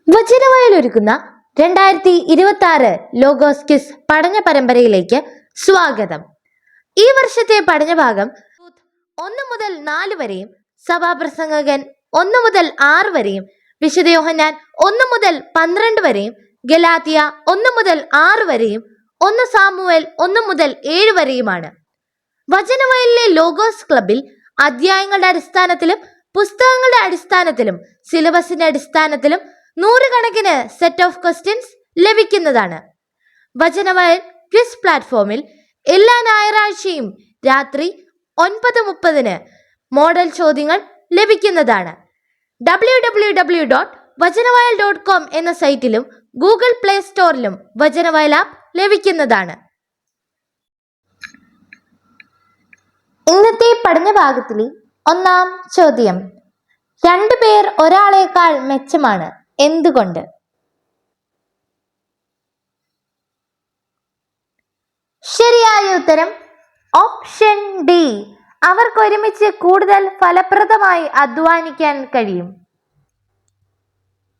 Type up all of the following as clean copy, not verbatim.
വചനവയലൊരുക്കുന്ന 2026 logos quiz പഠന പരമ്പരയിലേക്ക് സ്വാഗതം. ഈ വർഷത്തെ പഠനഭാഗം 1 മുതൽ 4 വരെയും, സഭാപ്രസംഗകൻ 1 മുതൽ 6 വരെയും, വിശുദ്ധ യോഹന്നാൻ 1 മുതൽ 12 വരെയും, ഗലാത്യ 1 മുതൽ 6 വരെയും, 1 സാമുവേൽ 1 മുതൽ 7 വരെയുമാണ്. വചനവയലിലെ ലോഗോസ് ക്ലബിൽ അധ്യായങ്ങളുടെ അടിസ്ഥാനത്തിലും പുസ്തകങ്ങളുടെ അടിസ്ഥാനത്തിലും സിലബസിന്റെ അടിസ്ഥാനത്തിലും 100 കണക്കിന് സെറ്റ് ഓഫ് ക്വസ്റ്റ്യൻസ് ലഭിക്കുന്നതാണ്. വചനവയൽ ക്വിസ് പ്ലാറ്റ്ഫോമിൽ എല്ലാ ഞായറാഴ്ചയും രാത്രി 9:30 മോഡൽ ചോദ്യങ്ങൾ ലഭിക്കുന്നതാണ്. www.vajanavayal.com എന്ന സൈറ്റിലും ഗൂഗിൾ പ്ലേ സ്റ്റോറിലും വചനവയൽ ആപ്പ് ലഭിക്കുന്നതാണ്. ഇന്നത്തെ പഠനഭാഗത്തിലെ 1-ാം ചോദ്യം: 2 പേർ ഒരാളേക്കാൾ മെച്ചമാണ്, എന്തുകൊണ്ട്? ശരിയായ ഉത്തരം ഓപ്ഷൻ ഡി. അവർക്ക് ഒരുമിച്ച് കൂടുതൽ ഫലപ്രദമായി അധ്വാനിക്കാൻ കഴിയും.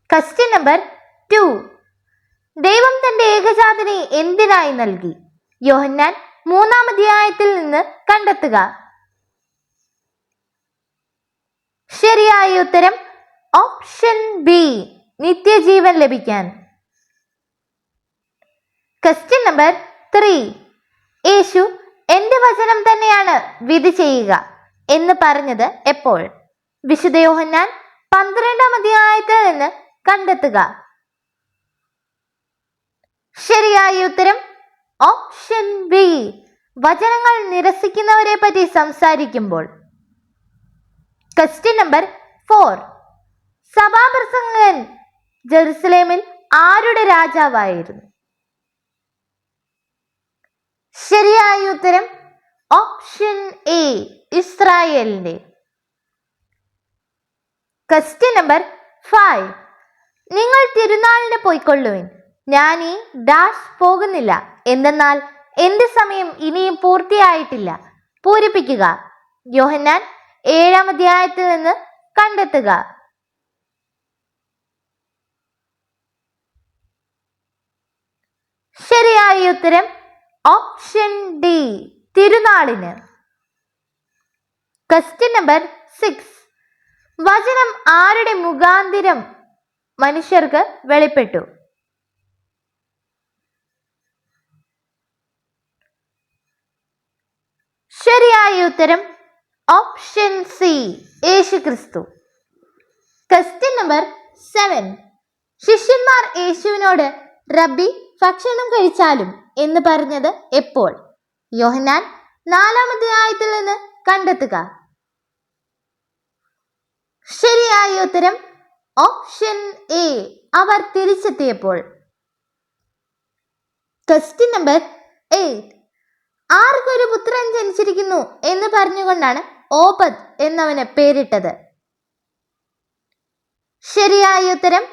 Question number 2. ദൈവം തന്റെ ഏകജാതനെ എന്തിനായി നൽകി? യോഹന്നാൻ 3-ാം അധ്യായത്തിൽ നിന്ന് കണ്ടെത്തുക. ശരിയായ ഉത്തരം ഓപ്ഷൻ ബി, നിത്യജീവൻ ലഭിക്കാൻ. Question number 3. യേശു എന്റെ വചനം തന്നെയാണ് വിധി ചെയ്യുക എന്ന് പറഞ്ഞത് എപ്പോൾ? വിശുദ്ധ യോഹന്നാൻ 12-ാം അധ്യായത്തിൽ നിന്ന് കണ്ടെത്തുക. ശരിയായ ഉത്തരം ഓപ്ഷൻ ബി, വചനങ്ങൾ നിരസിക്കുന്നവരെ പറ്റി സംസാരിക്കുമ്പോൾ. Question number 4. സഭാപ്രസംഗകൻ ജെറുസലേമിൽ ആരുടെ രാജാവായിരുന്നു? ശരിയായ ഉത്തരം ഓപ്ഷൻ എ, ഇസ്രായേലിന്റെ. Question number 5. നിങ്ങൾ തിരുനാളിന് പോയിക്കൊള്ളുവിൻ, ഞാൻ ഈ ഡാഷ് പോകുന്നില്ല, എന്തെന്നാൽ എന്റെ സമയം ഇനിയും പൂർത്തിയായിട്ടില്ല, പൂരിപ്പിക്കുക. യോഹന്നാൻ 7-ാം അധ്യായത്തിൽ നിന്ന് കണ്ടെത്തുക. ശരിയായ ഉത്തരം ഓപ്ഷൻ ഡി, തിരുനാളിന്. Question number 6. വചനം ആരുടെ മുഖാന്തിരം മനുഷ്യർക്ക് വെളിപ്പെട്ടു? ശരിയായ ഉത്തരം ഓപ്ഷൻ സി, യേശുക്രിസ്തു. Question number 7. ശിഷ്യന്മാർ യേശുവിനോട് റബ്ബി ഭക്ഷണം കഴിച്ചാലും എന്ന് പറഞ്ഞത് എപ്പോൾ? യോഹന്നാൻ 4-ാം അധ്യായത്തിൽ നിന്ന് കണ്ടെത്തുക. ശരിയായ ഉത്തരം ഓപ്ഷൻ എ, അവർ തിരിച്ചെത്തിയപ്പോൾ. Question number 8. ആർക്കൊരു പുത്രൻ ജനിച്ചിരിക്കുന്നു എന്ന് പറഞ്ഞുകൊണ്ടാണ് ഓബദ് എന്നവന് പേരിട്ടത്? ശരിയായ ഉത്തരം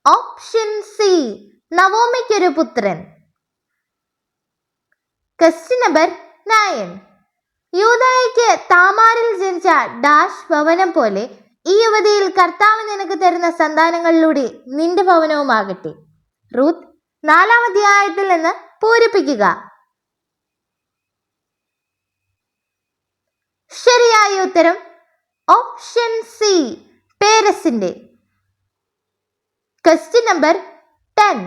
ഓപ്ഷൻ സി, നവോമിക്കൊരു പുത്രൻ. Question number 9. യൂദായ്ക്ക് താമാരിൽ ജനിച്ച ഡാഷ് ഭവനം പോലെ ഈ യുവതിയിൽ കർത്താവ് നിനക്ക് തരുന്ന സന്താനങ്ങളിലൂടെ നിന്റെ ഭവനവുമാകട്ടെ. റൂത്ത് 4-ാം അധ്യായത്തിൽ നിന്ന് പൂരിപ്പിക്കുക. ശരിയായ ഉത്തരം ഓപ്ഷൻ സി, പേരസിന്റെ. Question number 10.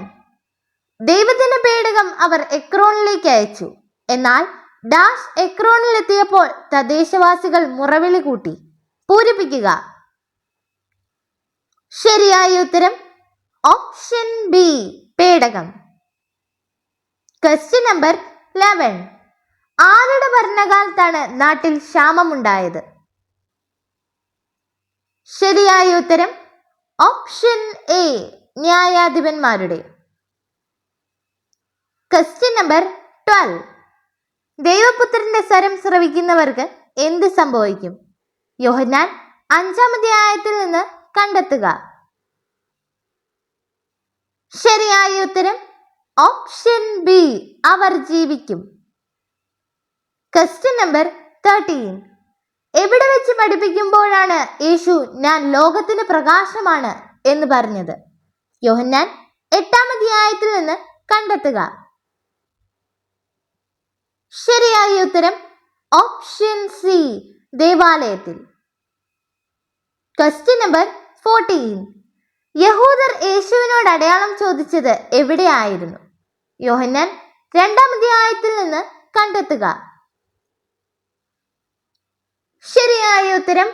ദൈവത്തിന്റെ പേടകം അവർ എക്രോണിലേക്ക് അയച്ചു, എന്നാൽ ഡാഷ് എക്രോണിൽ എത്തിയപ്പോൾ തദ്ദേശവാസികൾ മുറവിളി കൂട്ടി, പൂരിപ്പിക്കുക. ശരിയായ ഉത്തരം ഓപ്ഷൻ ബി, പേടകം. Question number 11. ആരുടെ ഭരണകാലത്താണ് നാട്ടിൽ ക്ഷാമമുണ്ടായത്? ശരിയായ ഉത്തരം ഓപ്ഷൻ എ, ന്യായാധിപന്മാരുടെ. Question number 12. ദൈവപുത്രന്റെ സ്വരം ശ്രവിക്കുന്നവർക്ക് എന്ത് സംഭവിക്കും? യോഹന്നാൻ 5-ാം അധ്യായത്തിൽ നിന്ന് കണ്ടെത്തുക. ശരിയായ ഉത്തരം ഓപ്ഷൻ ബി, അവർ ജീവിക്കും. Question number 13. എവിടെ വെച്ച് പഠിപ്പിക്കുമ്പോഴാണ് യേശു ഞാൻ ലോകത്തിന് പ്രകാശമാണ് എന്ന് പറഞ്ഞത്? യോഹന്നാൻ 8-ാം അധ്യായത്തിൽ നിന്ന് കണ്ടെത്തുക. ശരിയായ ഉത്തരം ഓപ്ഷൻ സി, ദേവാലയത്തിൽ. Question number 14. യഹൂദർ യേശുവിനോട് അടയാളം ചോദിച്ചത് എവിടെയായിരുന്നു? യോഹന്നാൻ 2-ാം അധ്യായത്തിൽ നിന്ന് കണ്ടെത്തുക. ശരിയായ ഉത്തരം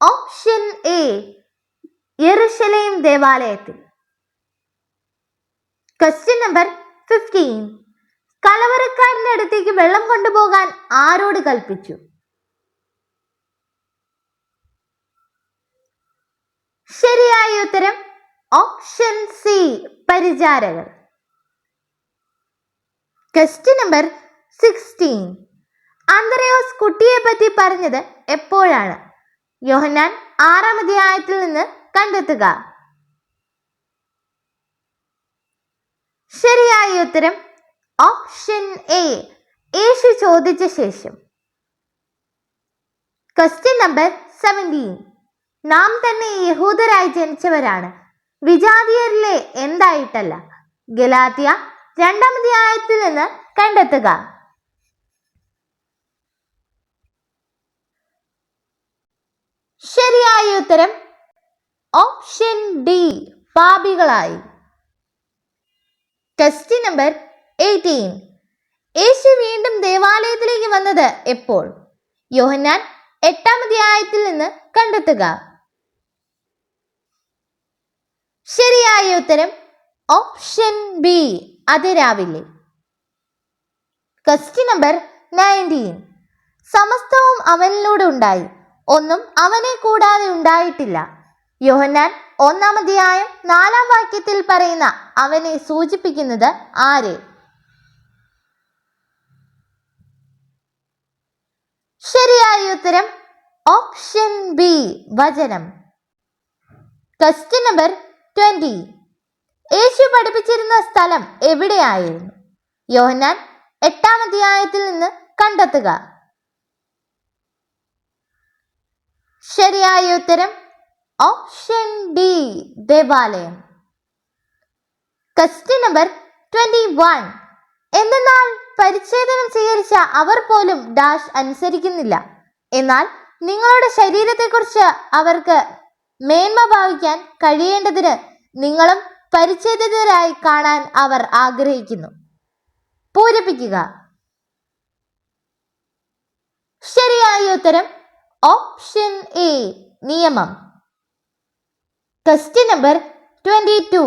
ഓപ്ഷൻ എ, യെരുശലേം ദേവാലയത്തിൽ. Question number 15. കലവറക്കാരന്റെ അടുത്തേക്ക് വെള്ളം കൊണ്ടുപോകാൻ ആരോട് കൽപ്പിച്ചു? ശരിയായ ഉത്തരം ഓപ്ഷൻ സി, പരിചാരകർ. Question number 16. അന്ത്രയോസ് കുട്ടിയെ പറ്റി പറഞ്ഞത് എപ്പോഴാണ്? യോഹന്നാൻ 6-ാം അധ്യായത്തിൽ നിന്ന് കണ്ടെത്തുക. ശരിയായ ഉത്തരം ഓപ്ഷൻ എ, യേശു ചോദിച്ച ശേഷം. Question number 17. നാം തന്നെ യഹൂദരായി ജനിച്ചവരാണ്, വിജാതിയരിലെ എന്തായിട്ടല്ല. ഗലാത്യ 2-ാം അധ്യായത്തിൽ നിന്ന് കണ്ടെത്തുക. ശരിയായ ഉത്തരം ഓപ്ഷൻ ഡി, പാപികളായി. Question number 18. യേശു വീണ്ടും ദേവാലയത്തിലേക്ക് വന്നത് എപ്പോൾ? യോഹന്നാൻ 8-ാം അധ്യായത്തിൽ നിന്ന് കണ്ടെത്തുക. ശരിയായ ഉത്തരം ഓപ്ഷൻ ബി, അതിരാവിലെ. Question number 19. സമസ്തവും അവനിലൂടെ ഉണ്ടായി, ഒന്നും അവനെ കൂടാതെ ഉണ്ടായിട്ടില്ല. യോഹന്നാൻ 1-ാം അധ്യായം 4-ാം വാക്യത്തിൽ പറയുന്ന അവനെ സൂചിപ്പിക്കുന്നത് ആരെ? ശരിയായ ഉത്തരം ഓപ്ഷൻ ബി, വചനം. Question number 20. യേശു പഠിപ്പിച്ചിരുന്ന സ്ഥലം എവിടെയായിരുന്നു? യോഹന്നാൻ 8-ാം അധ്യായത്തിൽ നിന്ന് കണ്ടെത്തുക. ശരിയായ ഉത്തരം ഓപ്ഷൻ ഡി, ദേവാലയം. Question number 21. എന്നാൽ പരിച്ഛേദനം സ്വീകരിച്ച അവർ പോലും ഡാഷ് അനുസരിക്കുന്നില്ല. എന്നാൽ നിങ്ങളുടെ ശരീരത്തെക്കുറിച്ച് അവർക്ക് മേന്മ ഭാവിക്കാൻ കഴിയേണ്ടതിന് നിങ്ങളും പരിച്ഛേദിതരായി കാണാൻ അവർ ആഗ്രഹിക്കുന്നു. പൂരിപ്പിക്കുക. ശരിയായ ഉത്തരം ഓപ്ഷൻ എ, നിയമം. Question number 22.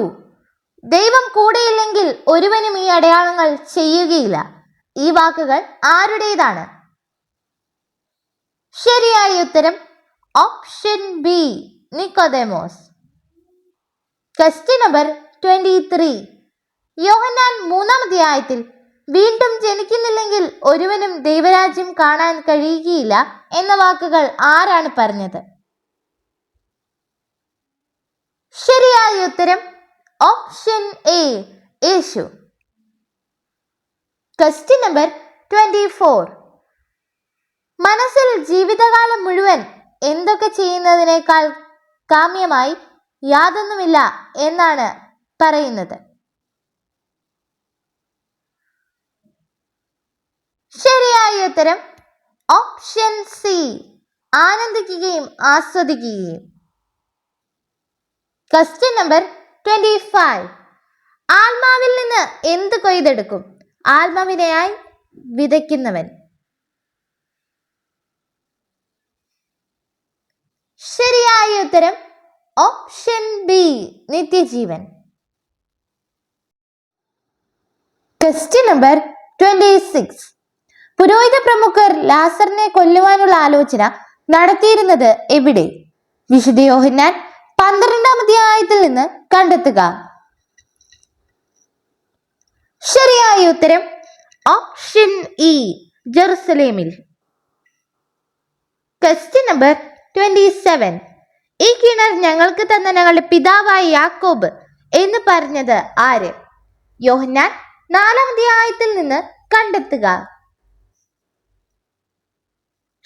ദൈവം കൂടെയില്ലെങ്കിൽ ഒരുവനും ഈ അടയാളങ്ങൾ ചെയ്യുകയില്ല. ഈ വാക്കുകൾ ആരുടേതാണ്? ശരിയായ ഉത്തരം option B, Nicodemus. Question number 23. യോഹന്നാൻ 3-ാം അധ്യായത്തിൽ വീണ്ടും ജനിക്കുന്നില്ലെങ്കിൽ ഒരുവനും ദൈവരാജ്യം കാണാൻ കഴിയുകയില്ല എന്ന വാക്കുകൾ ആരാണ് പറഞ്ഞത്? ശരിയായ ഉത്തരം option A, Yeshu. Question number 24. മനസ്സിൽ ജീവിതകാലം മുഴുവൻ എന്തൊക്കെ ചെയ്യുന്നതിനേക്കാൾ കാമ്യമായി യാതൊന്നുമില്ല എന്നാണ് പറയുന്നത്? ശരിയായ ഉത്തരം ഓപ്ഷൻ സി, ആനന്ദിക്കുകയും ആസ്വദിക്കുകയും. Question number 25. ആത്മാവിൽ നിന്ന് എന്ത് കൊയ്തെടുക്കും? ആത്മാവിനെയായി വിതയ്ക്കുന്നവൻ. ശരിയായ ഉത്തരം ഓപ്ഷൻ ബി, നിത്യജീവൻ. Question number 26. പുരോഹിത പ്രമുഖർ ലാസറിനെ കൊല്ലുവാനുള്ള ആലോചന നടത്തിയിരുന്നത് എവിടെ? വിശുദ്ധ യോഹന്നാൻ 12-ാം അധ്യായത്തിൽ നിന്ന് കണ്ടെത്തുക. ശരിയായ ഉത്തരം ഓപ്ഷൻ ഇ, ജെറുസലേമിൽ. Question number 27. ഈ കിണർ ഞങ്ങൾക്ക് തന്ന ഞങ്ങളുടെ പിതാവായ യാക്കോബ് എന്ന് പറഞ്ഞത് ആര്? യോഹന്നാൻ 4-ാം അധ്യായത്തിൽ നിന്ന് കണ്ടെത്തുക.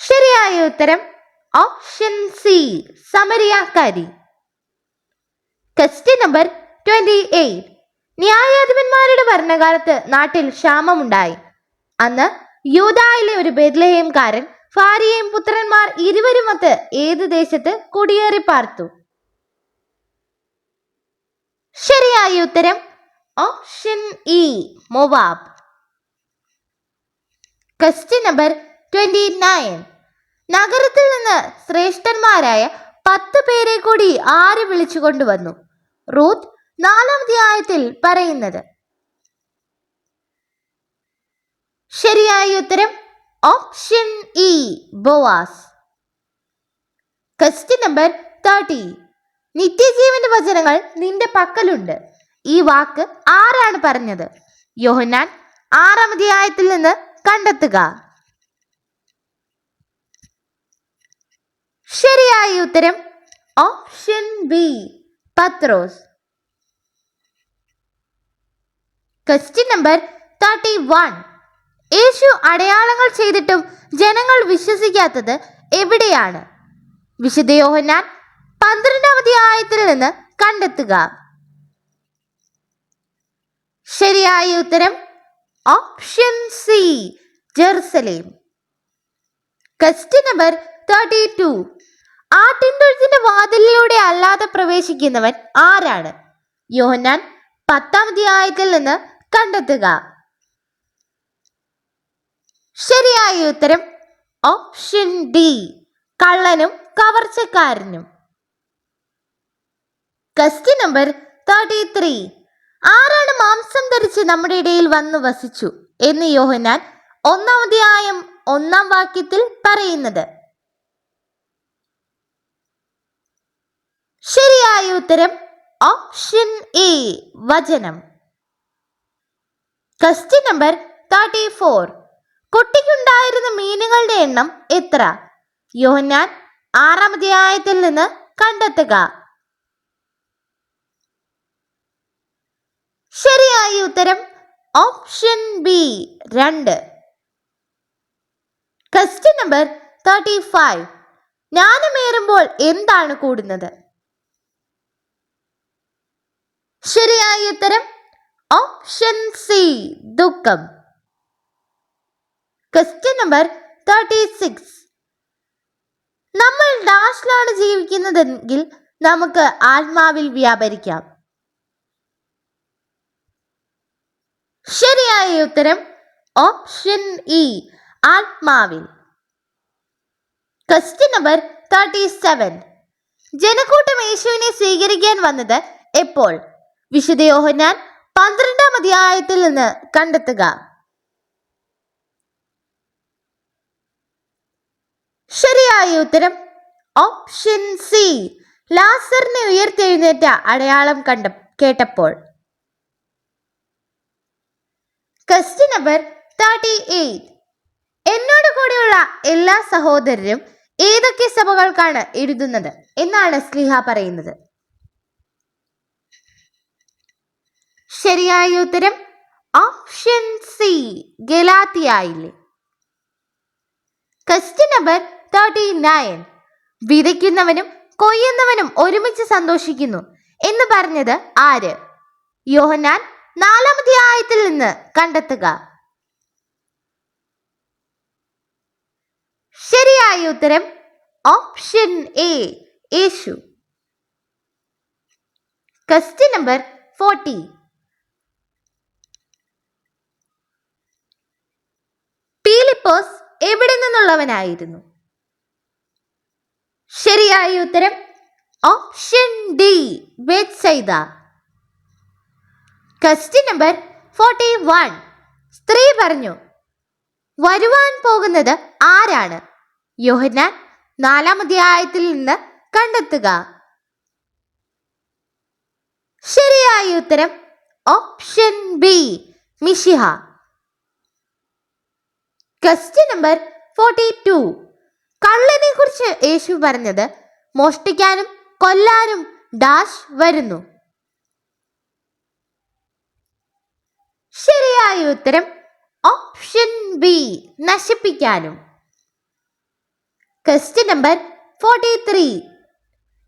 ശരിയായ ഉത്തരം ഓപ്ഷൻ സി സമരിയാക്കാരി. Question number 28. ന്യായാധിപന്മാരുടെ ഭരണകാലത്ത് നാട്ടിൽ ക്ഷാമമുണ്ടായി. അന്ന് യൂദായിലെ ഒരു ബേത്ലഹേംകാരൻ ഭാര്യയും പുത്രന്മാർ ഇരുവരുമൊത്ത് ഏത് ദേശത്ത് കുടിയേറി പാർത്തു? ശരിയായ ഉത്തരം option E Moab. Question number 29. നഗരത്തിൽ നിന്ന് ശ്രേഷ്ഠന്മാരായ 10 പേരെ കൂടി ആര് വിളിച്ചു കൊണ്ടുവന്നു? റൂത്ത് 4-ാം അധ്യായത്തിൽ പറയുന്നത്. ശരിയായ ഉത്തരം option E Boaz. Question number 30. നിത്യജീവന്റെ വചനങ്ങൾ നിന്റെ പക്കലുണ്ട്. ഈ വാക്ക് ആരാണ് പറഞ്ഞത്? യോഹന്നാൻ 6-ാം അധ്യായത്തിൽ നിന്ന് കണ്ടെത്തുക. ശരിയായ ഉത്തരം option B Pathros. Question number 31. Yesu അടയാളങ്ങൾ ചെയ്തിട്ടും ജനങ്ങൾ വിശ്വസിക്കാത്തത് എവിടെയാണ്? വിശുദ്ധ യോഹന്നാൻ 12-ാം അധ്യായത്തിൽ നിന്ന് കണ്ടെത്തുക. ശരിയായ ഉത്തരം option C Jerusalem. Question number 32. ആട്ടിൻതൊഴുത്തിന്റെ വാതിലിലൂടെ അല്ലാതെ പ്രവേശിക്കുന്നവൻ ആരാണ്? യോഹന്നാൻ 10-ാം അധ്യായത്തിൽ നിന്ന് കണ്ടെത്തുക. ശരിയായ ഉത്തരം ഓപ്ഷൻ ഡി കള്ളനും കവർച്ചക്കാരനും. Question number 33. ആരാണ് മാംസം ധരിച്ച് നമ്മുടെ ഇടയിൽ വന്നു വസിച്ചു എന്ന് യോഹന്നാൻ 1-ാം അധ്യായം 1-ാം വാക്യത്തിൽ പറയുന്നത്? ശരിയായ ഉത്തരം ഓപ്ഷൻ എ വചനം. Question number 34. കുട്ടിക്കുണ്ടായിരുന്ന മീനുകളുടെ എണ്ണം എത്ര? യോഹന്നാൻ 6-ാം അധ്യായത്തിൽ നിന്ന് കണ്ടെത്തുക. ശരിയായ ഉത്തരം ഓപ്ഷൻ ബി 2. Question number 35. ജ്ഞാനമേറുമ്പോൾ എന്താണ് കൂടുന്നത്? ശരിയായ ഉത്തരം ഓപ്ഷൻ സി ദുഃഖം. Question number 36. നമ്മൾ ഡാഷിലാണ് ജീവിക്കുന്നതെങ്കിൽ നമുക്ക് ആത്മാവിൽ വ്യാപരിക്കാം. ശരിയായ ഉത്തരം ഓപ്ഷൻ ഇ ആത്മാവിൽ. Question number 37. ജനക്കൂട്ടം യേശുവിനെ സ്വീകരിക്കാൻ വന്നത് എപ്പോൾ? വിശുദ്ധ യോഹന്നാൻ 12-ാം അധ്യായത്തിൽ നിന്ന് കണ്ടെത്തുക. ശരിയായ ഉത്തരം ഓപ്ഷൻ സി ലാസറിനെ ഉയർത്തെഴുന്നേറ്റ അടയാളം കേട്ടപ്പോൾ. Question number 38. എന്നോട് കൂടെയുള്ള എല്ലാ സഹോദരരും ഏതൊക്കെ സഭകൾക്കാണ് എഴുതുന്നത് എന്നാണ് ശ്ലീഹ പറയുന്നത്? ശരിയായ ഉത്തരം ഓപ്ഷൻ സി ഗലാത്തിയായില്ലേ. Question number 39. വിതയ്ക്കുന്നവനും കൊയ്യുന്നവനും ഒരുമിച്ച് സന്തോഷിക്കുന്നു എന്ന് പറഞ്ഞത് ആര്? യോഹന്നാൻ 4-ാം അധ്യായത്തിൽ നിന്ന് കണ്ടെത്തുക. ശരിയായ ഉത്തരം option A Yeshu. Question number 40. Peelipos എവിടെ നിന്നുള്ളവനായിരുന്നു? ശരിയായ ഉത്തരം option D Bethsaida. Question number 41. സ്ത്രീ പറഞ്ഞു, വരുവാൻ പോകുന്നത് ആരാണ്? യോഹന്നാൻ 4-ാം അധ്യായത്തിൽ നിന്ന് കണ്ടെത്തുക. ശരിയായ ഉത്തരം ഓപ്ഷൻ ബി മിശിഹ. Question number 42. കള്ളനെ കുറിച്ച് യേശു പറഞ്ഞത് മോഷ്ടിക്കാനും കൊല്ലാനും ഡാഷ് വരുന്നു. ശരിയായ ഉത്തരം ഓപ്ഷൻ ബി നശിപ്പിക്കാനും. Question number 43.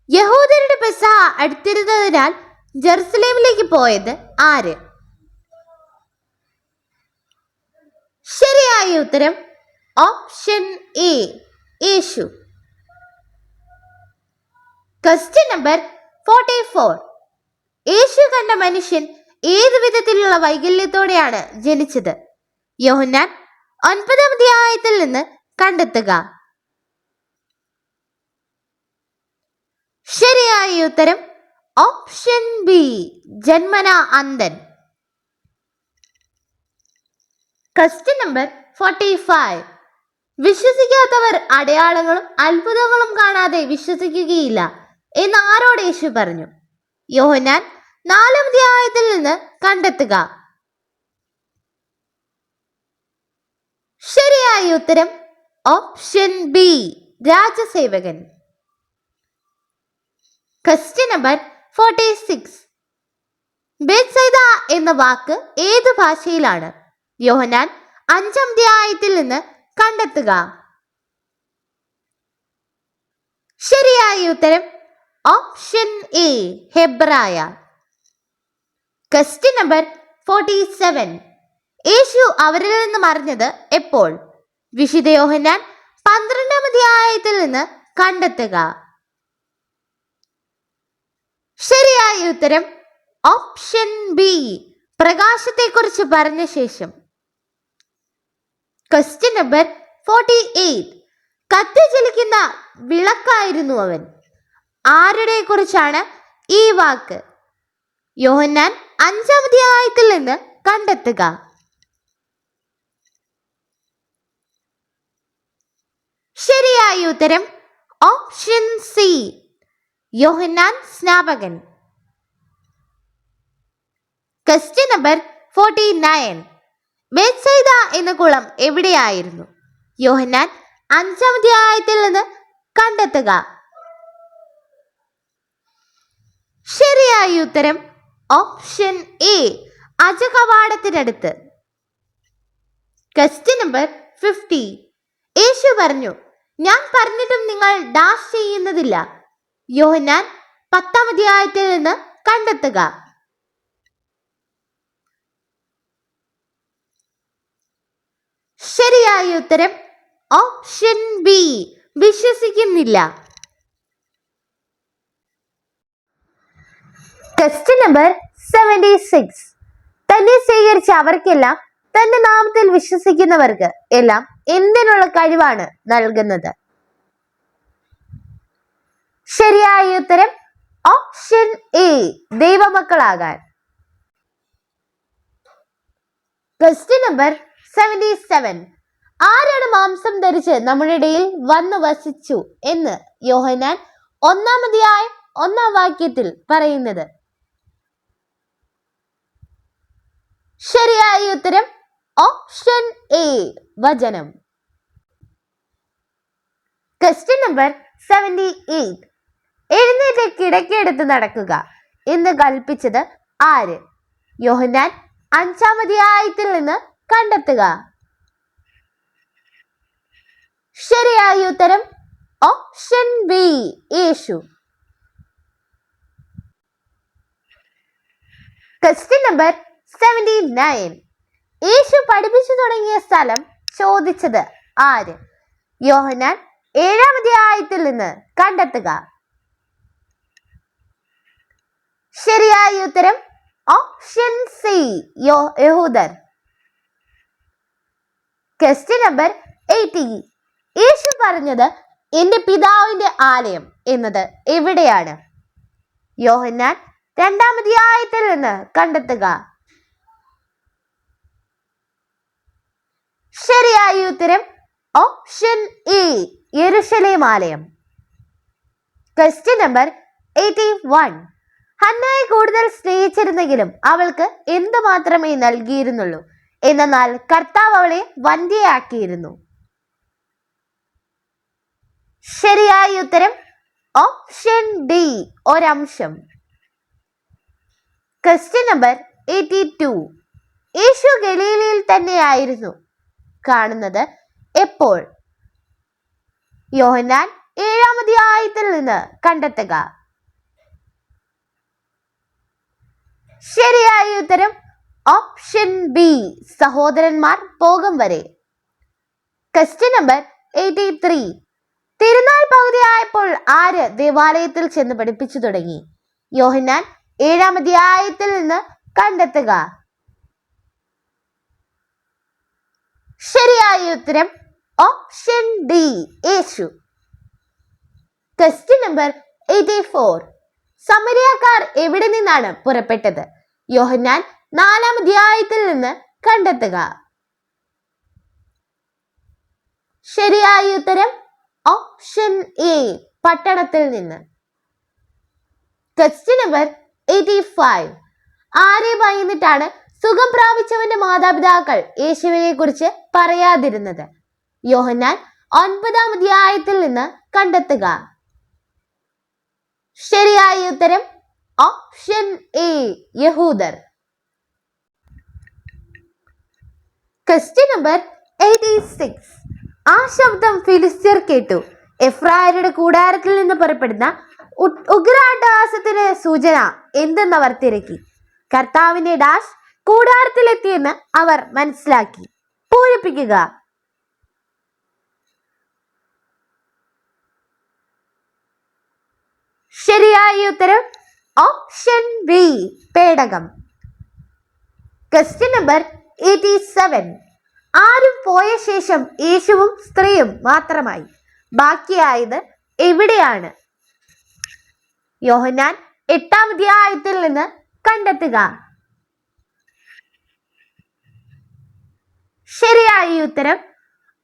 യഹൂദരുടെ പെസഹ അടുത്തിരുന്നതിനാൽ ജെറുസലേമിലേക്ക് പോയത് ആര്? ശരിയായ ഉത്തരം option A, Yeshu. Question number 44. Yeshu കണ്ട മനുഷ്യൻ ഏതു വിധത്തിലുള്ള വൈകല്യത്തോടെയാണ് ജനിച്ചത്? യോഹന്നാൻ 9-ാം അധ്യായത്തിൽ നിന്ന് കണ്ടെത്തുക. ശരിയായ ഉത്തരം ഓപ്ഷൻ ബി, ജന്മനാ അന്ധൻ. Question number 45. വിശ്വസിക്കാത്തവർ അടയാളങ്ങളും അത്ഭുതങ്ങളും കാണാതെ വിശ്വസിക്കുകയില്ല എന്ന് ആരോട് യേശു പറഞ്ഞു? യോഹന്നാൻ 4-ാം അധ്യായത്തിൽ നിന്ന് കണ്ടെത്തുക. ശരിയായ ഉത്തരം ഓപ്ഷൻ ബി, രാജസേവകൻ. Question number 46. ബേത്സൈദ എന്ന വാക്ക് ഏത് ഭാഷയിലാണ്? യോഹന്നാൻ 5-ാം അധ്യായത്തിൽ നിന്ന് കണ്ടെത്തുക. ശരിയായ ഉത്തരം ഓപ്ഷൻ എ, ഹെബ്രായ. Question number 47. യേശു അവരിൽ നിന്ന് മറിഞ്ഞത് എപ്പോൾ? വിശുദ്ധ യോഹന്നാൻ 12-ാം അധ്യായത്തിൽ നിന്ന് കണ്ടെത്തുക. ശരിയായ ഉത്തരം ഓപ്ഷൻ ബി, പ്രകാശത്തെക്കുറിച്ച് പറഞ്ഞ ശേഷം. Question number 48. കത്തിജ്വലിക്കുന്ന വിളക്കായിരുന്നു അവൻ. ആരുടെ കുറിച്ചാണ് ഈ വാക്ക്? യോഹന്നാൻ 5-ാം അധ്യായത്തിൽ നിന്ന് കണ്ടെത്തുക. ശരിയായ ഉത്തരം ഓപ്ഷൻ സി, യോഹന്നാൻ സ്നാപകൻ. Question number 49. ബേത്സൈദ എന്ന കുളം എവിടെയായിരുന്നു? യോഹന്നാൻ 5-ാം അധ്യായത്തിൽ നിന്ന് കണ്ടെത്തുക. ശരിയായ ഉത്തരം ഓപ്ഷൻ എ, അജകവാടത്തിനടുത്ത്. Question number 50. യേശു പറഞ്ഞു, ഞാൻ പറഞ്ഞിട്ടും നിങ്ങൾ ഡാഷ് ചെയ്യുന്നതില്ല. യോഹന്നാൻ 10-ാം അധ്യായത്തിൽ നിന്ന് കണ്ടെത്തുക. ശരിയായ ഉത്തരം ഓപ്ഷൻ ബി, വിശ്വസിക്കുന്നില്ല. Question number 76. തന്നെ സ്വീകരിച്ച അവർക്കെല്ലാം തന്റെ നാമത്തിൽ വിശ്വസിക്കുന്നവർക്ക് എല്ലാം എന്തിനുള്ള കഴിവാണ് നൽകുന്നത്? ശരിയായ ഉത്തരം ഓപ്ഷൻ എ, ദൈവമക്കളാകാൻ. Question number 77. ആരാണ് മാംസം ധരിച്ച് നമ്മുടെ ഇടയിൽ വന്നു വസിച്ചു എന്ന് യോഹന്നാൻ 1-ാം അധ്യായം 1-ാം വാക്യത്തിൽ പറയുന്നത്? ശരിയായ ഉത്തരം ഓപ്ഷൻ എ, വചനം. Question number 78. എഴുന്നേറ്റ് കിടക്കെടുത്ത് നടക്കുക എന്ന് കൽപ്പിച്ചത് ആര്? യോഹന്നാൻ 5-ാം അധ്യായത്തിൽ നിന്ന് കണ്ടെത്തുക. ശരിയായ ഉത്തരം option B, Yesu. Question number 79. Yesu പഠിപ്പിച്ചു തുടങ്ങിയ സ്ഥലം ചോദിച്ചത് ആര്? യോഹന്നാൻ 7-ാം അധ്യായത്തിൽ നിന്ന് കണ്ടെത്തുക. ശരിയായ ഉത്തരം ഓപ്ഷൻ സി, യഹൂദർ. Question number 80. യേശു പറഞ്ഞത് എന്റെ പിതാവിന്റെ ആലയം എന്നത് എവിടെയാണ്? യോഹന്നാൻ 2-ാം അധ്യായത്തിൽ നിന്ന് കണ്ടെത്തുക. ശരിയായ ഉത്തരം ഓപ്ഷൻ എ, യെരുശലേം ആലയം. Question number 81. ഹന്നയെ കൂടുതൽ സ്നേഹിച്ചിരുന്നെങ്കിലും അവൾക്ക് എന്ത് മാത്രമേ നൽകിയിരുന്നുള്ളൂ, എന്നാൽ കർത്താവ് അവളെ വന്ധ്യയാക്കിയിരുന്നു? ശരിയായ ഉത്തരം ഓപ്ഷൻ ഡി, ഒരംശം. Question number 82. യേശു ഗലീലയിൽ തന്നെയായിരുന്നു കാണുന്നത് എപ്പോൾ? യോഹന്നാൻ 7-ാം അധ്യായത്തിൽ നിന്ന് കണ്ടെത്തുക. ശരിയായ ഉത്തരം ഓപ്ഷൻ ബി, സഹോദരന്മാർ പോകും വരെ. Question number 83. തിരുനാൾ പകുതിയായപ്പോൾ ആര് ദേവാലയത്തിൽ ചെന്ന് പഠിപ്പിച്ചു തുടങ്ങി? യോഹന്നാൻ 7-ാം അധ്യായത്തിൽ നിന്ന് കണ്ടെത്തുക. ശരിയായ ഉത്തരം option D, Yesu. Question number 84. സമരിയക്കാർ എവിടെ നിന്നാണ് പുറപ്പെട്ടത്? യോഹന്നാൻ 4-ാം അധ്യായത്തിൽ നിന്ന് കണ്ടെത്തുക. ശരിയായ ഉത്തരം ഓപ്ഷൻ എ, പട്ടണത്തിൽ നിന്ന്. Question number 85. ആരെ ഭയന്നിട്ടാണ് സുഖം പ്രാപിച്ചവന്റെ മാതാപിതാക്കൾ യേശുവിനെ കുറിച്ച് പറയാതിരുന്നത്? യോഹന്നാൻ 9-ാം അധ്യായത്തിൽ നിന്ന് കണ്ടെത്തുക. ശരിയായ ഉത്തരം ഓപ്ഷൻ എ, യഹൂദർ. Question number 86. ആ ശബ്ദം ഫിലിസ്ത്യർ കേട്ടു. എഫ്രായരുടെ കൂടാരത്തിൽ നിന്ന് പുറപ്പെടുന്ന ഉഗ്രാട്ടഹാസത്തിന് സൂചന എന്തെന്നവർ തിരക്കി. കർത്താവിന്റെ ഡാഷ് കൂടാരത്തിലെത്തിയെന്ന് അവർ മനസ്സിലാക്കി. പൂരിപ്പിക്കുക. ശരിയായ ഉത്തരം ഓപ്ഷൻ ബി, പേടകം. Question number 87. ആരും പോയ ശേഷം യേശുവും സ്ത്രീയും മാത്രമായി. ബാക്കിയായത് എവിടെയാണ്? യോഹന്നാൻ 8-ാം അധ്യായത്തിൽ നിന്ന് കണ്ടെത്തുക. ശരിയായ ഉത്തരം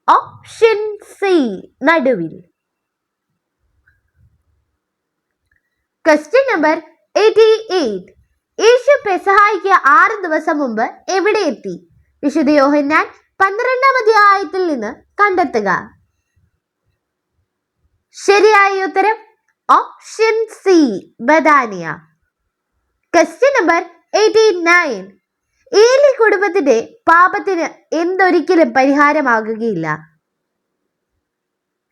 ഓപ്ഷൻ സി, നടുവിൽ. Question number 88. യേശു പെസഹായ്ക്ക് 6 ദിവസം മുമ്പ് എവിടെ എത്തി? വിശുദ്ധ യോഹന്നാൻ 12-ാം അധ്യായത്തിൽ നിന്ന് കണ്ടെത്തുക. ശരിയായ ഉത്തരം option C, Bethany. Question number 89. Eli കുടുംബത്തിന്റെ പാപത്തിന് എന്തൊരിക്കലും പരിഹാരമാകുകയില്ല?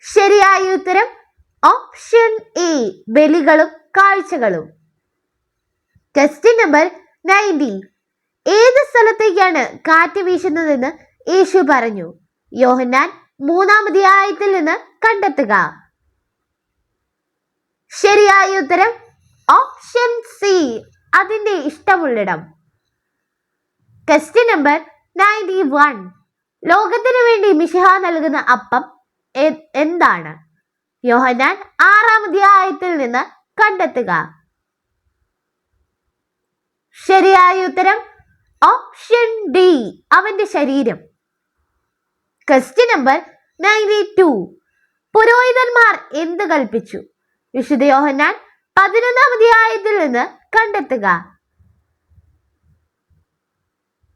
ശരിയായ ഉത്തരം ഓപ്ഷൻ എ, ബലികളും കാഴ്ചകളും. Question number 90. ഏത് സ്ഥലത്തേക്കാണ് കാറ്റ് വീശുന്നതെന്ന് യേശു പറഞ്ഞു? യോഹന്നാൻ 3-ാം അധ്യായത്തിൽ നിന്ന് കണ്ടെത്തുക. ശരിയായ ഉത്തരം ഓപ്ഷൻ സി, അതിന്റെ ഇഷ്ടമുള്ളിടം. Question number 91. ലോകത്തിനു വേണ്ടി മിശിഹ നൽകുന്ന അപ്പം എന്താണ്? യോഹന്നാൻ 6-ാം അധ്യായത്തിൽ നിന്ന് കണ്ടെത്തുക. ശരിയായ ഉത്തരം ഓപ്ഷൻ ഡി, അവന്റെ ശരീരം. Question number 92. പുരോഹിതന്മാർ എന്ത് കൽപ്പിച്ചു? വിശുദ്ധ യോഹന്നാൻ 11-ാം അധ്യായത്തിൽ നിന്ന് കണ്ടെത്തുക.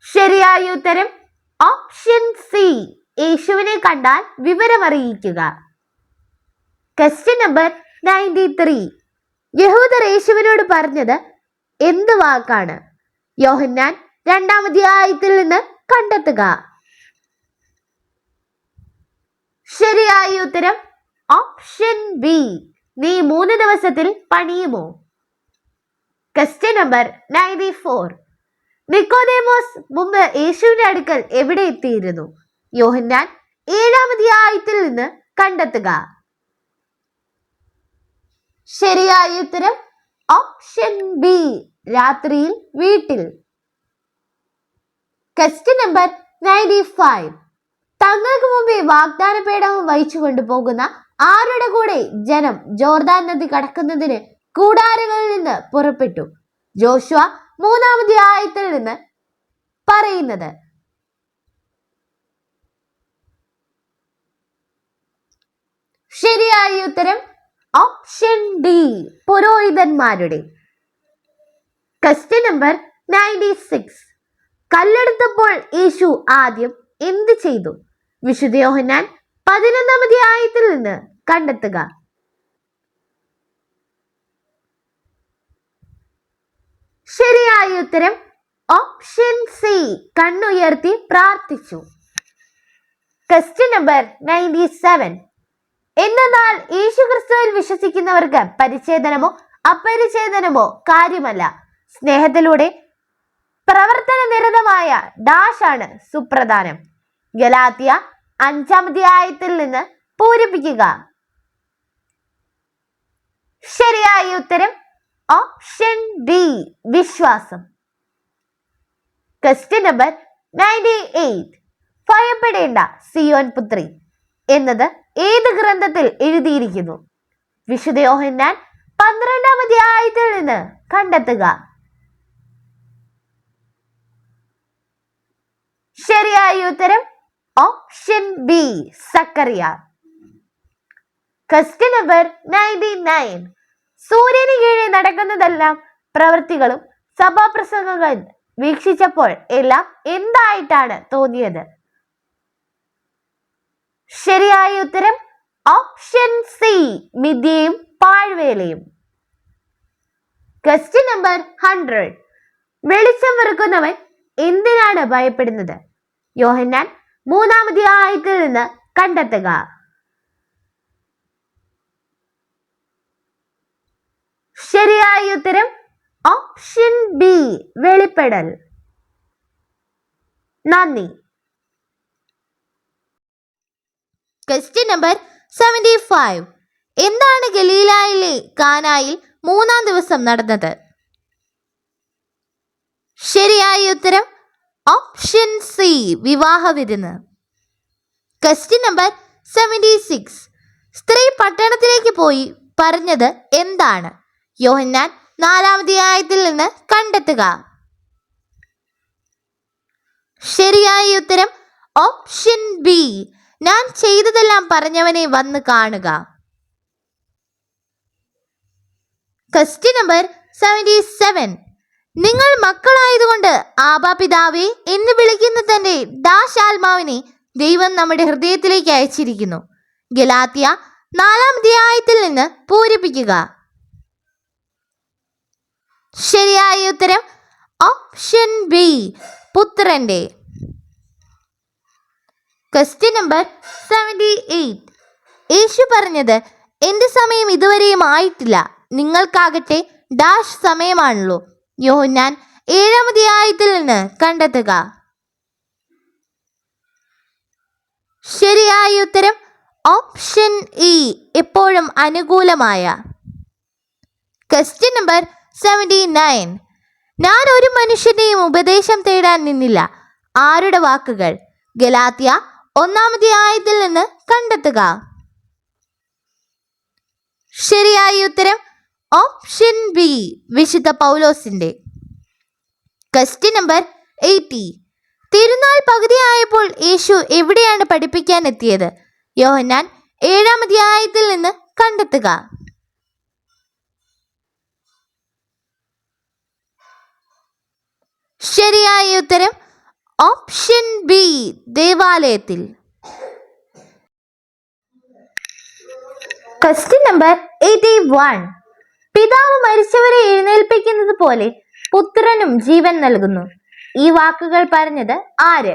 ശരിയായ ഉത്തരം ഓപ്ഷൻ സി, യേശുവിനെ കണ്ടാൽ വിവരമറിയിക്കുക. Question number 93. യഹൂദർ യേശുവിനോട് പറഞ്ഞത് എന്ത് വാക്കാണ്? യോഹന്നാൻ 2-ാം അധ്യായത്തിൽ നിന്ന് കണ്ടെത്തുക. ശരിയായ ഉത്തരം ഓപ്ഷൻ ബി, നീ 3 ദിവസത്തിൽ പണിയുമോ? Question number 94. നിക്കോദേമോസ് മുമ്പ് യേശുവിന്റെ അടുക്കൽ എവിടെ എത്തിയിരുന്നു? യോഹന്നാൻ 7-ാം അധ്യായത്തിൽ നിന്ന് കണ്ടെത്തുക. ശരിയായ ഉത്തരം ഓപ്ഷൻ ബി, രാത്രിയിൽ വീട്ടിൽ. Question number 95. തങ്ങൾക്ക് മുമ്പേ വാഗ്ദാന പേടകം വഹിച്ചു കൊണ്ടുപോകുന്ന ആരുടെ കൂടെ ജനം ജോർദാൻ നദി കടക്കുന്നതിന് കൂടാരങ്ങളിൽ നിന്ന് പുറപ്പെട്ടു? ജോഷുവ 3-ാം അധ്യായത്തിൽ നിന്ന് പറയുന്നത്. ശരിയായ ഉത്തരം ഓപ്ഷൻ ഡി, പുരോഹിതന്മാരുടെ. Question number 96. കല്ലെടുത്തപ്പോൾ യേശു ആദ്യം എന്ത് ചെയ്തു? വിശുദ്ധ യോഹന്നാൻ 11-ാം അധ്യായത്തിൽ നിന്ന് കണ്ടെത്തുക. ശരിയായ ഉത്തരം ഓപ്ഷൻ സി, കണ്ണുയർത്തി പ്രാർത്ഥിച്ചു. Question number 97. എന്നാൽ യേശു ക്രിസ്തു വിശ്വസിക്കുന്നവർക്ക് പരിച്ഛേദനമോ അപരിച്ഛേദനമോ കാര്യമല്ല. സ്നേഹത്തിലൂടെ പ്രവർത്തന നിരതമായ ഡാഷ് ആണ് സുപ്രധാനം. ഗലാത്യ 5-ാം അധ്യായത്തിൽ നിന്ന് പൂരിപ്പിക്കുക. ശരിയായ ഉത്തരം ഓപ്ഷൻ ഡി, വിശ്വാസം. Question number 98. ഭയപ്പെടേണ്ട സിയോൻ പുത്രി എന്നത് ഏത് ഗ്രന്ഥത്തിൽ എഴുതിയിരിക്കുന്നു? വിശുദ്ധ യോഹന്നാൻ 12-ാം അധ്യായത്തിൽ നിന്ന് കണ്ടെത്തുക. ശരിയായ ഉത്തരം option B, Zacharia. Question number 99. സൂര്യന് കീഴിൽ നടക്കുന്നതെല്ലാം പ്രവൃത്തികളും സഭാപ്രസംഗങ്ങൾ വീക്ഷിച്ചപ്പോൾ എല്ലാം എന്തായിട്ടാണ് തോന്നിയത്? ശരിയായ ഉത്തരം ഓപ്ഷൻ സി, മിഥ്യയും പാഴ്വേലയും. Question number 100. വെളിച്ചം വെറുക്കുന്നവൻ എന്തിനാണ് ഭയപ്പെടുന്നത്? യോഹന്നാൻ 3-ാം അധ്യായത്തിൽ നിന്ന് കണ്ടെത്തുക. ശരിയായ ഉത്തരം ഓപ്ഷൻ ബി, വെളിപ്പെടൽ. നന്ദി. Question number 75. എന്താണ് ഗലീലായിലെ കാനായിൽ 3-ാം ദിവസം നടന്നത്? ശരിയായ ഉത്തരം ഓപ്ഷൻ സി, വിവാഹ വിരുന്ന്. Question number 76. സ്ത്രീ പട്ടണത്തിലേക്ക് പോയി പറഞ്ഞത് എന്താണ്? യോഹന്നാൻ 4-ാം അധ്യായത്തിൽ നിന്ന് കണ്ടെത്തുക. ശരിയായ ഉത്തരം ഓപ്ഷൻ ബി, ഞാൻ ചെയ്തതെല്ലാം പറഞ്ഞവനെ വന്ന് കാണുക. Question number 77. നിങ്ങൾ മക്കളായതുകൊണ്ട് ആബാ പിതാവേ എന്ന് വിളിക്കുന്ന തന്റെ ഡാഷ് ആത്മാവിനെ ദൈവം നമ്മുടെ ഹൃദയത്തിലേക്ക് അയച്ചിരിക്കുന്നു. ഗലാത്യ 4-ാം അധ്യായത്തിൽ നിന്ന് പൂരിപ്പിക്കുക. ശരിയായ ഉത്തരം ഓപ്ഷൻ ബി, പുത്രന്റെ. Question number 78. യേശു പറഞ്ഞത് എന്റെ സമയം ഇതുവരെയും ആയിട്ടില്ല, നിങ്ങൾക്കാകട്ടെ ഡാഷ് സമയമാണല്ലോ. യോഹന്നാൻ 7-ാം അധ്യായത്തിൽ നിന്ന് കണ്ടെത്തുക. ശരിയായ ഉത്തരം ഓപ്ഷൻ ഇ, എപ്പോഴും അനുകൂലമായ. Question number 79. ഞാൻ ഒരു മനുഷ്യന്റെയും ഉപദേശം തേടാൻ നിന്നില്ല. ആരുടെ വാക്കുകൾ? ഗലാത്യ 1-ാം അധ്യായത്തിൽ നിന്ന് കണ്ടെത്തുക. ശരിയായ ഉത്തരം ഓപ്ഷൻ ബി, വിശുദ്ധ പൗലോസിന്റെ. Question number 80. തിരുനാൾ പകുതിയായപ്പോൾ യേശു എവിടെയാണ് പഠിപ്പിക്കാൻ എത്തിയത്? യോഹന്നാൻ 7-ാം അധ്യായത്തിൽ നിന്ന് കണ്ടെത്തുക. ശരിയായ ഉത്തരം ഓപ്ഷൻ ബി, ദേവാലയത്തിൽ. Question number 81. പിതാവ് മരിച്ചവരെ എഴുന്നേൽപ്പിക്കുന്നത് പോലെ പുത്രനും ജീവൻ നൽകുന്നു. ഈ വാക്കുകൾ പറഞ്ഞത് ആര്?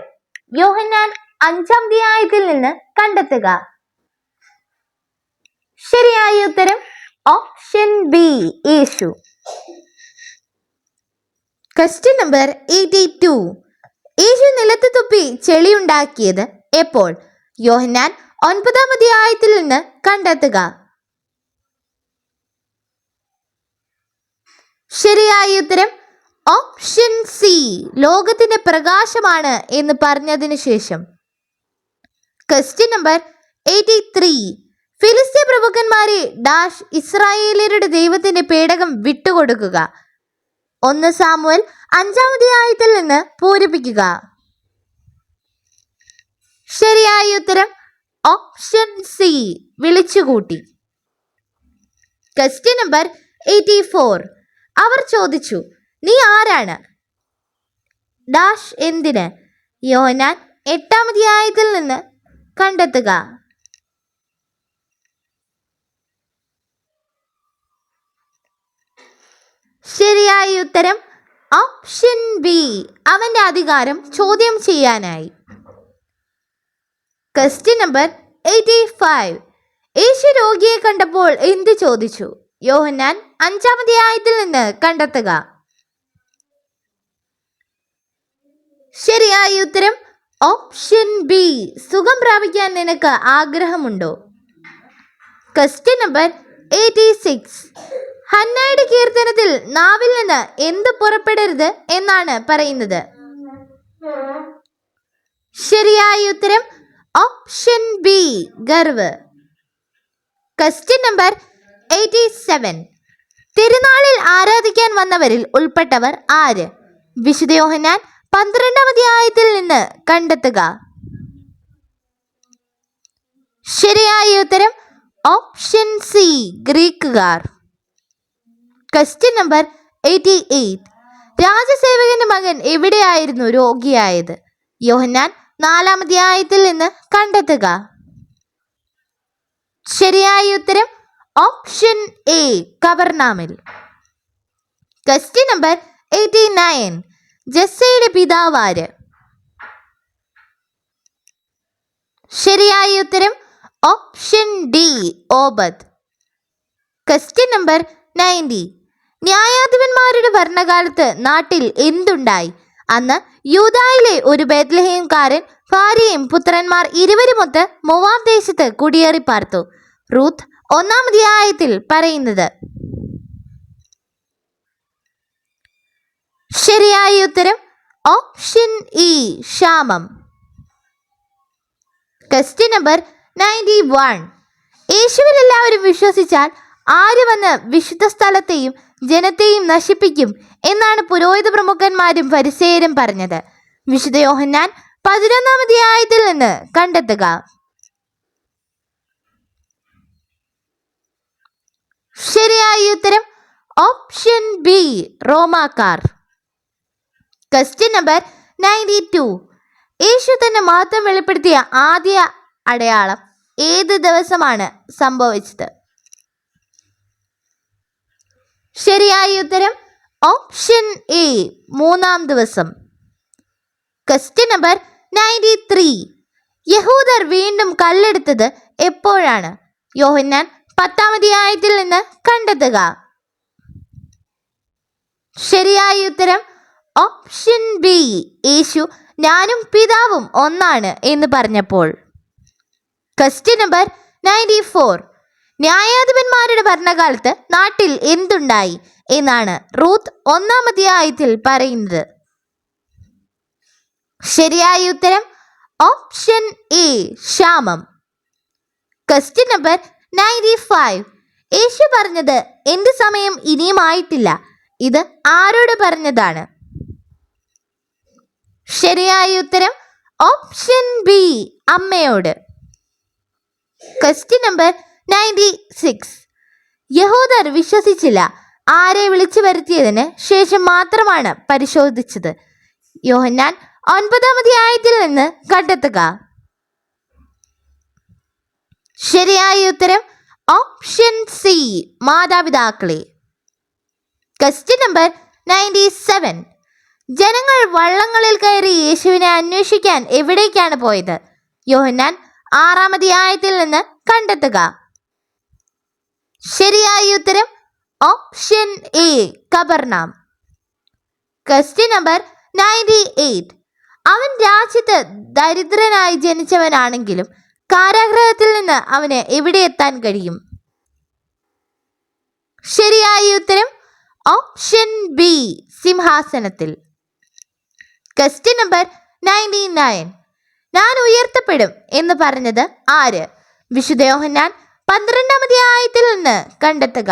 യോഹന്നാൻ 5-ാം അധ്യായത്തിൽ നിന്ന് കണ്ടെത്തുക. ശരിയായ ഉത്തരം option B, Yesu. Question number 82. Yesu നിലത്ത് തുപ്പി ചെളിയുണ്ടാക്കിയത് എപ്പോൾ? യോഹന്നാൻ 9-ാം അധ്യായത്തിൽ നിന്ന് കണ്ടെത്തുക. ശരിയായ ഉത്തരം ഓപ്ഷൻ സി, ലോകത്തിന്റെ പ്രകാശമാണ് എന്ന് പറഞ്ഞതിന് ശേഷം. Question number 83. ഫിലിസ്ത്യ പ്രഭുക്കന്മാരെ ഡാഷ് ഇസ്രായേലിയരുടെ ദൈവത്തിന്റെ പേടകം വിട്ടുകൊടുക്കുക. 1 സാമുവേൽ 5-ാം അധ്യായത്തിൽ നിന്ന് പൂരിപ്പിക്കുക. ശരിയായ ഉത്തരം ഓപ്ഷൻ സി, വിളിച്ചുകൂട്ടി. Question number 84. അവർ ചോദിച്ചു, നീ ആരാണ്? ഡാഷ് എന്തിന്? യോഹന്നാൻ 8-ാം അധ്യായത്തിൽ നിന്ന് കണ്ടെത്തുക. ശരിയായ ഉത്തരം ഓപ്ഷൻ ബി, അവന്റെ അധികാരം ചോദ്യം ചെയ്യാനായി. Question number 85. യേശു രോഗിയെ കണ്ടപ്പോൾ എന്ത് ചോദിച്ചു? യോഹന്നാൻ 5-ാം അധ്യായത്തിൽ നിന്ന് കണ്ടെത്തുക. ശരിയായ ഉത്തരം ഓപ്ഷൻ ബി. സുഖം പ്രാപിക്കാൻ നിനക്ക് ആഗ്രഹമുണ്ടോ? Question number 86. ഹന്നയുടെ കീർത്തനത്തിൽ നാവിൽ നിന്ന് എന്ത് പുറപ്പെടരുത് എന്നാണ് പറയുന്നത്? ശരിയായ ഉത്തരം ഓപ്ഷൻ ബി. ഗർവ്. Question number 87. തിരുനാളിൽ ആരാധിക്കാൻ വന്നവരിൽ ഉൾപ്പെട്ടവർ ആര്? വിശുദ്ധ യോഹന്നാൻ 12-ാം അധ്യായത്തിൽ നിന്ന് കണ്ടെത്തുക. ശരിയായ ഉത്തരം ഓപ്ഷൻ സി. ഗ്രീക്കുകാർ. Question number 88. രാജസേവകന്റെ മകൻ എവിടെയായിരുന്നു രോഗിയായത്? യോഹന്നാൻ 4-ാം അധ്യായത്തിൽ നിന്ന് കണ്ടെത്തുക. ശരിയായ ഉത്തരം ഓപ്ഷൻ എ. കവർനാമിൽ. Question number 89. ജസ്സയുടെ പിതാവ് ആര്? ശരിയായ ഉത്തരം option D. Obed. Question number 90. ന്യായാധിപന്മാരുടെ ഭരണകാലത്ത് നാട്ടിൽ എന്തുണ്ടായി? അന്ന് യൂദായിലെ ഒരു ബേത്ലഹേംകാരൻ ഭാര്യയും പുത്രന്മാർ ഇരുവരുമൊത്ത് മോവാബ് ദേശത്ത് കുടിയേറി പാർത്തു. റൂത്ത് 1-ാം അധ്യായത്തിൽ പറയുന്നത്. ശരിയായ ഉത്തരം ഓപ്ഷൻ ഇ. ക്ഷാമം. Question number 91. യേശുവിൽ എല്ലാവരും വിശ്വസിച്ചാൽ ആര് വന്ന് വിശുദ്ധ സ്ഥലത്തെയും ജനത്തെയും നശിപ്പിക്കും എന്നാണ് പുരോഹിത പ്രമുഖന്മാരും ഫരിസേയരും പറഞ്ഞത്? വിശുദ്ധ യോഹന്നാൻ 11-ാം അധ്യായത്തിൽ നിന്ന് കണ്ടെത്തുക. ശരിയായ ഉത്തരം ഓപ്ഷൻ ബി. റോമാക്കാർ. Question number 92. യേശു തന്നെ മഹത്വം വെളിപ്പെടുത്തിയ ആദ്യ അടയാളം ഏത് ദിവസമാണ് സംഭവിച്ചത്? ശരിയായ ഉത്തരം ഓപ്ഷൻ എ. 3-ാം ദിവസം. Question number 93. യഹൂദർ വീണ്ടും കല്ലെടുത്തത് എപ്പോഴാണ്? യോഹന്നാൻ 10-ാം അധ്യായത്തിൽ നിന്ന് കണ്ടെത്തുക. ശരിയായ ഉത്തരം ഓപ്ഷൻ ബി. യേശു ഞാനും പിതാവും ഒന്നാണ് എന്ന് പറഞ്ഞപ്പോൾ. Question number 94. ന്യായാധിപന്മാരുടെ ഭരണകാലത്ത് നാട്ടിൽ എന്തുണ്ടായി എന്നാണ് റൂത്ത് 1-ാം അധ്യായത്തിൽ പറയുന്നത്? ശരിയായ ഉത്തരം ഓപ്ഷൻ എ. ക്ഷാമം. Question number 95. യേശു പറഞ്ഞത് എൻ്റെ സമയം ഇനിയും ആയിട്ടില്ല. ഇത് ആരോട് പറഞ്ഞതാണ്? ശരിയായ ഉത്തരം ഓപ്ഷൻ ബി. അമ്മയോട്. Question number 96. യഹൂദർ വിശ്വസിച്ചില്ല. ആരെ വിളിച്ചു വരുത്തിയതിന് ശേഷം മാത്രമാണ് പരിശോധിച്ചത്? യോഹന്നാൻ 9-ാം അധ്യായത്തിൽ നിന്ന് കണ്ടെത്തുക. ശരിയായ ഉത്തരം ഓപ്ഷൻ സി. മാതാപിതാക്കളെ. Question number 97. ജനങ്ങൾ വള്ളങ്ങളിൽ കയറി യേശുവിനെ അന്വേഷിക്കാൻ എവിടേക്കാണ് പോയത്? യോഹന്നാൻ 6-ാം അധ്യായത്തിൽ നിന്ന് കണ്ടെത്തുക. ശരിയായ ഉത്തരം option A. Capernaum. Question number 98. അവൻ രാജ്യത്ത് ദരിദ്രനായി ജനിച്ചവനാണെങ്കിലും കാരാഗൃഹത്തിൽ നിന്ന് അവന് എവിടെ എത്താൻ കഴിയും? ശരിയായ ഉത്തരം ഓപ്ഷൻ ബി. സിംഹാസനത്തിൽ. Question number 99. ഞാൻ ഉയർത്തപ്പെടും എന്ന് പറഞ്ഞത് ആര്? വിശുദ്ധ യോഹന്നാൻ 12-ാം അധ്യായത്തിൽ നിന്ന് കണ്ടെത്തുക.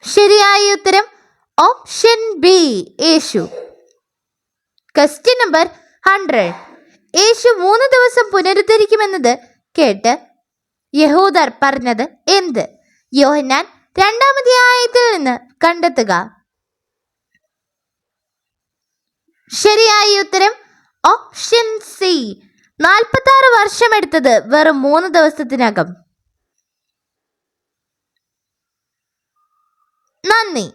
ശരിയായ ഉത്തരം option B. Yesu. Question number 100. Yesu 3 ദിവസം പുനരുദ്ധരിക്കുമെന്നത് കേട്ട് യഹൂദർ പറഞ്ഞത് എന്ത്? യോഹന്നാൻ 2-ാം അധ്യായത്തിൽ നിന്ന് കണ്ടെത്തുക. ശരിയായ ഉത്തരം ഓപ്ഷൻ സി. 46 വർഷമെടുത്തത് വെറും 3 ദിവസത്തിനകം. നന്ദി.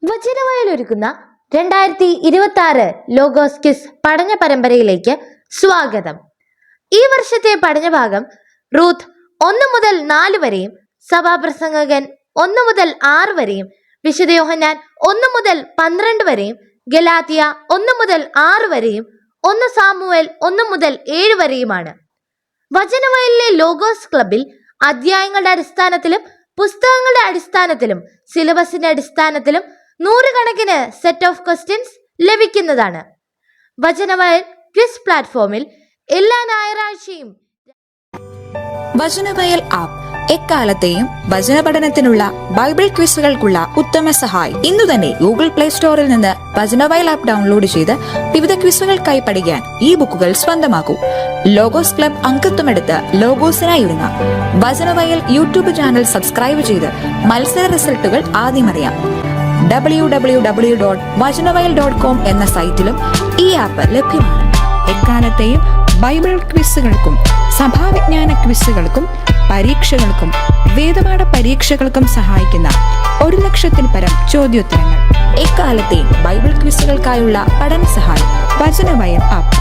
വചനവയലൊരുക്കുന്ന 2026 ലോഗോസ് ക്വിസ് പഠന പരമ്പരയിലേക്ക് സ്വാഗതം. ഈ വർഷത്തെ പഠനഭാഗം റൂത്ത് 1 മുതൽ 4 വരെയും സഭാപ്രസംഗകൻ 1 മുതൽ 6 വരെയും വിശുദ്ധ യോഹന്നാൻ 1 മുതൽ 12 വരെയും ഗലാത്യ 1 മുതൽ 6 വരെയും 1 സാമുവേൽ 1 മുതൽ 7 വരെയുമാണ്. വചനവയലിലെ ലോഗോസ് ക്ലബിൽ അധ്യായങ്ങളുടെ അടിസ്ഥാനത്തിലും പുസ്തകങ്ങളുടെ അടിസ്ഥാനത്തിലും സിലബസിന്റെ അടിസ്ഥാനത്തിലും 100 കണക്കിന് സെറ്റ് ഓഫ് ക്വസ്റ്റ്യൻസ് ലഭിക്കുന്നതാണ്. വചനവയൽ ക്വിസ് പ്ലാറ്റ്ഫോമിൽ എല്ലാ ഞായറാഴ്ചയും വചനവയൽ ആപ്പ് എക്കാലത്തെയും വചന പഠനത്തിനുള്ള ബൈബിൾ ക്വിസുകൾക്കുള്ള ഉത്തമ സഹായി. ഇന്നു തന്നെ ഗൂഗിൾ പ്ലേ സ്റ്റോറിൽ നിന്ന് വചനവയൽ ആപ്പ് ഡൗൺലോഡ് ചെയ്ത് വിവിധ ക്വിസുകൾക്കായി പഠിക്കാൻ ഈ ബുക്കുകൾ സ്വന്തമാക്കൂ. ലോഗോസ് ക്ലബ് അംഗത്വമെടുത്ത് ലോഗോസിനായി ഒരുങ്ങാം. വചനവയൽ യൂട്യൂബ് ചാനൽ സബ്സ്ക്രൈബ് ചെയ്ത് മത്സര റിസൾട്ടുകൾ ആദ്യം അറിയാം. www.vajanavayal.com എന്ന സൈറ്റിലും ഈ ആപ്പ് ലഭ്യമാണ്. എക്കാലത്തെയും ബൈബിൾ ക്വിസുകൾക്കും സഭാവിജ്ഞാന ക്വിസുകൾക്കും പരീക്ഷകൾക്കും വേദപാഠ പരീക്ഷകൾക്കും സഹായിക്കുന്ന 1,00,000-ൽ പരം ചോദ്യോത്തരങ്ങൾ. എക്കാലത്തെയും ബൈബിൾ ക്വിസുകൾക്കായുള്ള പഠന സഹായം വചനവയൽ ആപ്പ്.